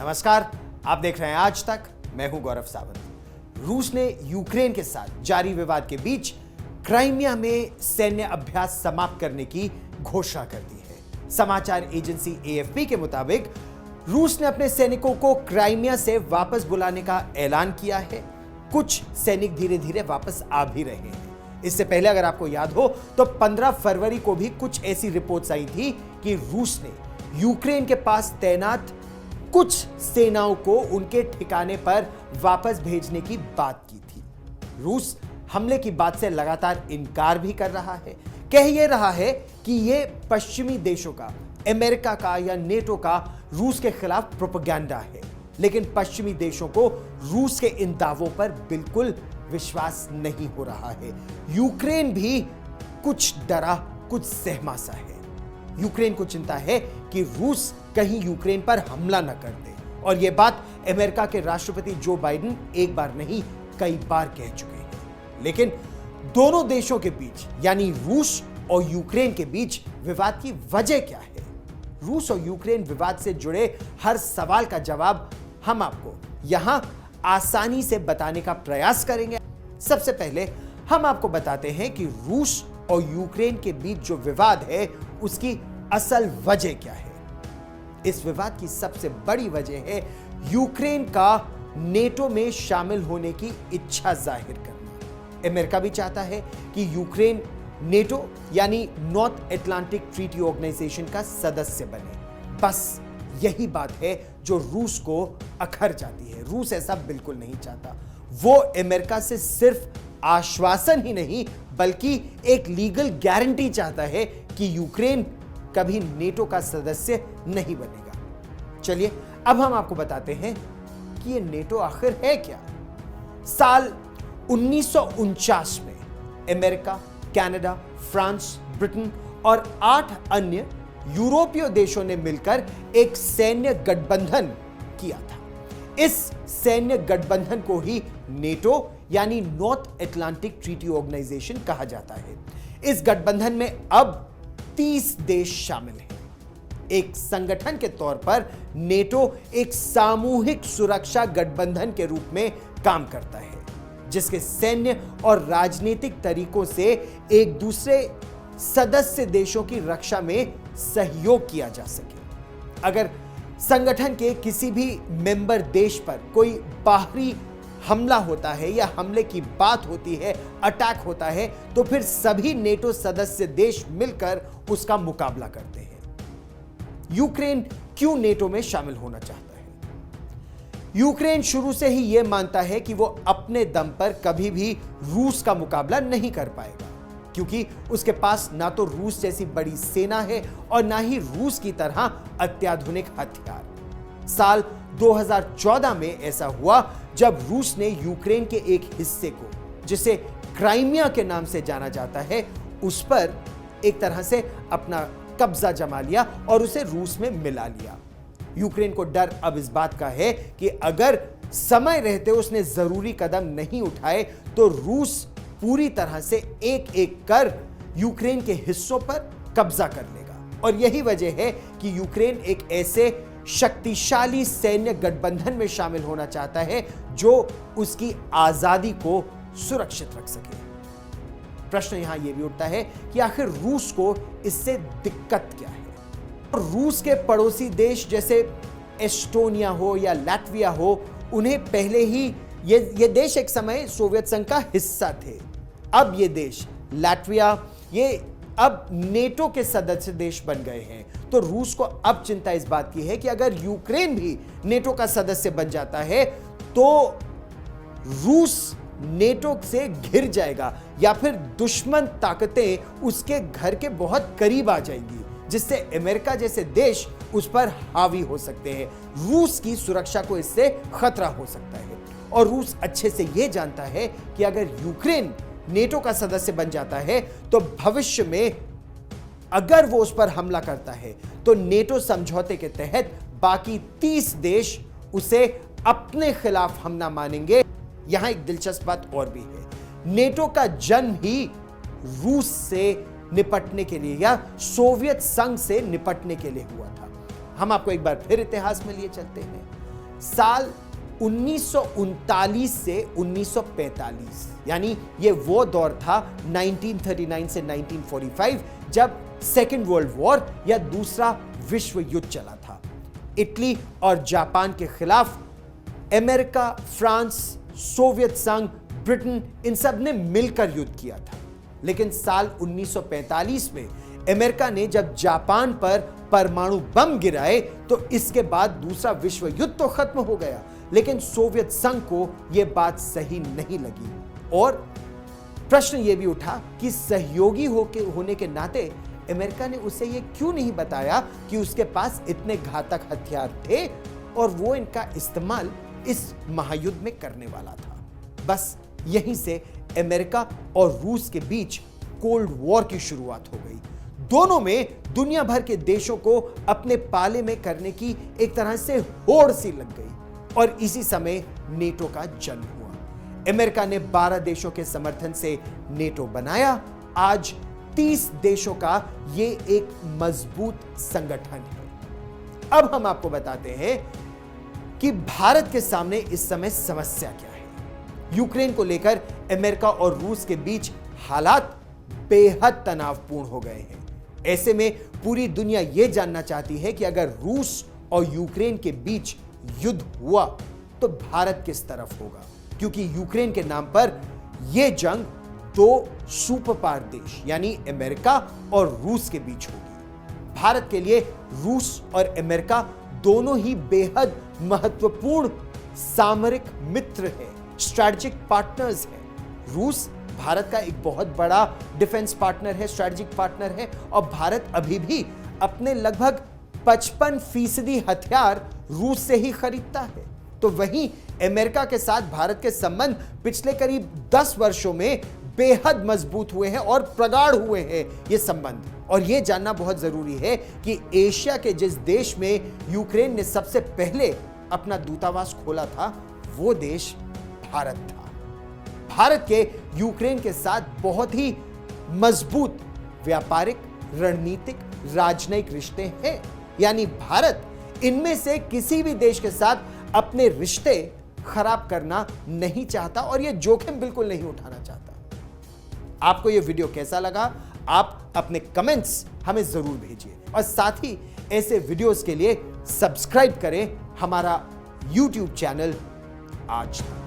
नमस्कार, आप देख रहे हैं आज तक। मैं हूं गौरव सावंत। रूस ने यूक्रेन के साथ जारी विवाद के बीच क्राइमिया में सैन्य अभ्यास समाप्त करने की घोषणा कर दी है। समाचार एजेंसी एएफपी के मुताबिक रूस ने अपने सैनिकों को क्राइमिया से वापस बुलाने का ऐलान किया है। कुछ सैनिक धीरे धीरे वापस आ भी रहे हैं। इससे पहले अगर आपको याद हो तो 15 फरवरी को भी कुछ ऐसी रिपोर्ट्स आई थी कि रूस ने यूक्रेन के पास तैनात कुछ सेनाओं को उनके ठिकाने पर वापस भेजने की बात की थी। रूस हमले की बात से लगातार इनकार भी कर रहा है। कह यह रहा है कि यह पश्चिमी देशों का, अमेरिका का या नेटो का रूस के खिलाफ प्रोपेगेंडा है। लेकिन पश्चिमी देशों को रूस के इन दावों पर बिल्कुल विश्वास नहीं हो रहा है। यूक्रेन भी कुछ डरा, कुछ सहमा सा है। यूक्रेन को चिंता है कि रूस कहीं यूक्रेन पर हमला न कर दे, और यह बात अमेरिका के राष्ट्रपति जो बाइडेन एक बार नहीं कई बार कह चुके हैं। लेकिन दोनों देशों के बीच यानी रूस और यूक्रेन के बीच विवाद की वजह क्या है? रूस और यूक्रेन विवाद से जुड़े हर सवाल का जवाब हम आपको यहां आसानी से बताने का प्रयास करेंगे। सबसे पहले हम आपको बताते हैं कि रूस और यूक्रेन के बीच जो विवाद है उसकी असल वजह क्या है। इस विवाद की सबसे बड़ी वजह है यूक्रेन का नेटो में शामिल होने की इच्छा जाहिर करना। अमेरिका भी चाहता है कि यूक्रेन नेटो यानी नॉर्थ अटलांटिक ट्रीटी ऑर्गेनाइजेशन का सदस्य बने। बस यही बात है जो रूस को अखर जाती है। रूस ऐसा बिल्कुल नहीं चाहता। वो अमेरिका से सिर्फ आश्वासन ही नहीं बल्कि एक लीगल गारंटी चाहता है कि यूक्रेन कभी नेटो का सदस्य नहीं बनेगा। चलिए अब हम आपको बताते हैं कि ये नेटो आखिर है क्या। साल 1949 में अमेरिका, कनाडा, फ्रांस, ब्रिटेन और 8 अन्य यूरोपीय देशों ने मिलकर एक सैन्य गठबंधन किया था। इस सैन्य गठबंधन को ही नेटो यानी नॉर्थ अटलांटिक ट्रीटी ऑर्गेनाइजेशन कहा जाता है। इस गठबंधन में अब 30 देश शामिल हैं। एक संगठन के तौर पर नेटो एक सामूहिक सुरक्षा गठबंधन के रूप में काम करता है, जिसके सैन्य और राजनीतिक तरीकों से एक दूसरे सदस्य देशों की रक्षा में सहयोग किया जा सके। अगर संगठन के किसी भी मेंबर देश पर कोई बाहरी हमला होता है या हमले की बात होती है, अटैक होता है, तो फिर सभी नेटो सदस्य देश मिलकर उसका मुकाबला करते हैं। यूक्रेन क्यों नेटो में शामिल होना चाहता है? यूक्रेन शुरू से ही यह मानता है कि वो अपने दम पर कभी भी रूस का मुकाबला नहीं कर पाएगा, क्योंकि उसके पास ना तो रूस जैसी बड़ी सेना है और ना ही रूस की तरह अत्याधुनिक हथियार। साल 2014 में ऐसा हुआ जब रूस ने यूक्रेन के एक हिस्से को, जिसे क्राइमिया के नाम से जाना जाता है, उस पर एक तरह से अपना कब्जा जमा लिया और उसे रूस में मिला लिया। यूक्रेन को डर अब इस बात का है कि अगर समय रहते उसने जरूरी कदम नहीं उठाए तो रूस पूरी तरह से एक एक कर यूक्रेन के हिस्सों पर कब्जा कर लेगा। और यही वजह है कि यूक्रेन एक ऐसे शक्तिशाली सैन्य गठबंधन में शामिल होना चाहता है जो उसकी आजादी को सुरक्षित रख सके। प्रश्न यहां यह भी उठता है कि आखिर रूस को इससे दिक्कत क्या है? रूस के पड़ोसी देश जैसे एस्टोनिया हो या लैटविया हो, उन्हें पहले ही ये देश एक समय सोवियत संघ का हिस्सा थे। अब ये देश लैटविया ये अब नेटो के सदस्य देश बन गए हैं। तो रूस को अब चिंता इस बात की है कि अगर यूक्रेन भी नेटो का सदस्य बन जाता है तो रूस नेटो से घिर जाएगा या फिर दुश्मन ताकतें उसके घर के बहुत करीब आ जाएंगी, जिससे अमेरिका जैसे देश उस पर हावी हो सकते हैं। रूस की सुरक्षा को इससे खतरा हो सकता है। और रूस अच्छे से यह जानता है कि अगर यूक्रेन नेटो का सदस्य बन जाता है तो भविष्य में अगर वो उस पर हमला करता है तो नेटो समझौते के तहत बाकी 30 देश उसे अपने खिलाफ हमला मानेंगे। यहां एक दिलचस्प बात और भी है। नेटो का जन्म ही रूस से निपटने के लिए या सोवियत संघ से निपटने के लिए हुआ था। हम आपको एक बार फिर इतिहास में लिए चलते हैं। साल 1939 से 1945, यानी ये वो दौर था 1939 से 1945 जब सेकेंड वर्ल्ड वॉर या दूसरा विश्व युद्ध चला था। इटली और जापान के खिलाफ अमेरिका, फ्रांस, सोवियत संघ, ब्रिटेन इन सब ने मिलकर युद्ध किया था। लेकिन साल 1945 में अमेरिका ने जब जापान पर परमाणु बम गिराए तो इसके बाद दूसरा विश्व युद्ध तो खत्म हो गया, लेकिन सोवियत संघ को यह बात सही नहीं लगी और प्रश्न यह भी उठा कि सहयोगी होने के नाते अमेरिका ने उसे यह क्यों नहीं बताया कि उसके पास इतने घातक हथियार थे और वो इनका इस्तेमाल इस महायुद्ध में करने वाला था। बस यहीं से अमेरिका और रूस के बीच कोल्ड वॉर की शुरुआत हो गई। दोनों में दुनिया भर के देशों को अपने पाले में करने की एक तरह से होड़ सी लग गई और इसी समय नेटो का जन्म हुआ। अमेरिका ने 12 देशों के समर्थन से नेटो बनाया। आज 30 देशों का ये एक मजबूत संगठन है। अब हम आपको बताते हैं कि भारत के सामने इस समय समस्या क्या है। यूक्रेन को लेकर अमेरिका और रूस के बीच हालात बेहद तनावपूर्ण हो गए हैं। ऐसे में पूरी दुनिया यह जानना चाहती है कि अगर रूस और यूक्रेन के बीच युद्ध हुआ तो भारत किस तरफ होगा, क्योंकि यूक्रेन के नाम पर यह जंग दो सुपर पावर देश यानी अमेरिका और रूस के बीच होगी। भारत के लिए रूस और अमेरिका दोनों ही बेहद महत्वपूर्ण सामरिक मित्र हैं, स्ट्रैटेजिक पार्टनर्स हैं। रूस भारत का एक बहुत बड़ा डिफेंस पार्टनर है, स्ट्रैटेजिक पार्टनर है और भारत अभी भी अपने लगभग 55% हथियार रूस से ही खरीदता है। तो वहीं अमेरिका के साथ भारत के संबंध पिछले करीब 10 वर्षों में बेहद मजबूत हुए हैं और प्रगाढ़ हुए हैं ये संबंध। और यह जानना बहुत जरूरी है कि एशिया के जिस देश में यूक्रेन ने सबसे पहले अपना दूतावास खोला था वो देश भारत था। भारत के यूक्रेन के साथ बहुत ही मजबूत व्यापारिक, रणनीतिक, राजनयिक रिश्ते हैं, यानी भारत इनमें से किसी भी देश के साथ अपने रिश्ते खराब करना नहीं चाहता और यह जोखिम बिल्कुल नहीं उठाना चाहता। आपको यह वीडियो कैसा लगा, आप अपने कमेंट्स हमें जरूर भेजिए और साथ ही ऐसे वीडियोस के लिए सब्सक्राइब करें हमारा YouTube चैनल आज तक।